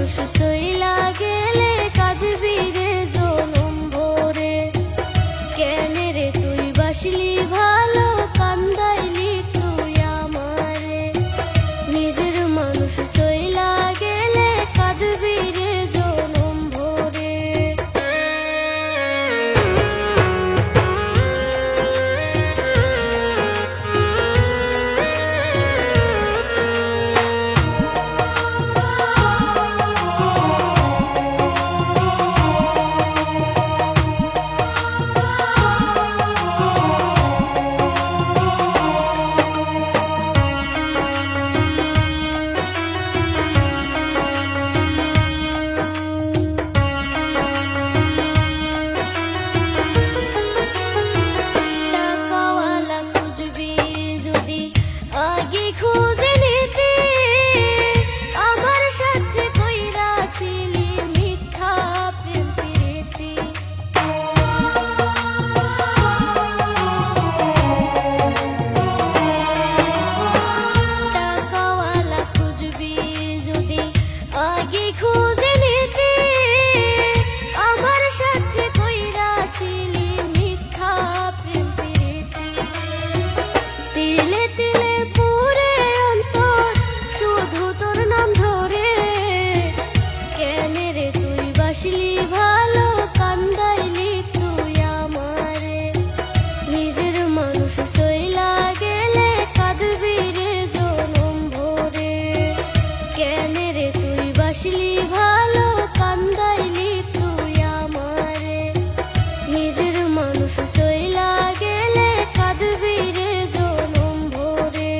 মানুষ সইলা গেলে কাঁদবি রে জনম ভরে। কেন রে তুই বাসলি ভালো কান্দাইলি তুই আমারে। নিজের মানুষ সইলা গেলে কাঁদবি রে জনম ভরে। বাসলি ভালো কান্দাইলি তুই আমারে। নিজের মানুষ সইলা গেলে কাঁদবি রে জনম ভরে। কেন রে তুই বাসলি ভালো কান্দাইলি তুই আমারে। নিজের মানুষ সইলা গেলে কাঁদবি রে জনম ভরে।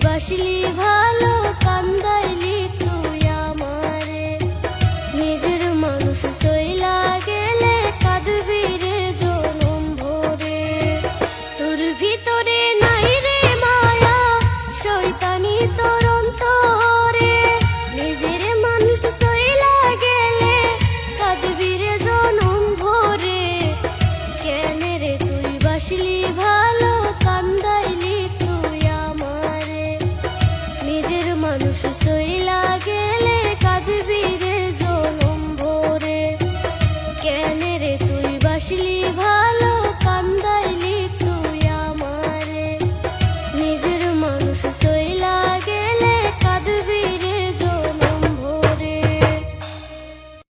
বাসলি ভালো কান্দাইলি তুই আমারে। নিজের মানুষ সইলা গেলে কাঁদবি রে জনম ভরে। তোর ভিতরে নাই রে মায়া শয়তানি তোর অন্তরে। নিজের মানুষ সইলা গেলে কাঁদবি রে জনম ভরে। কেন রে তুই বাসলি ভালো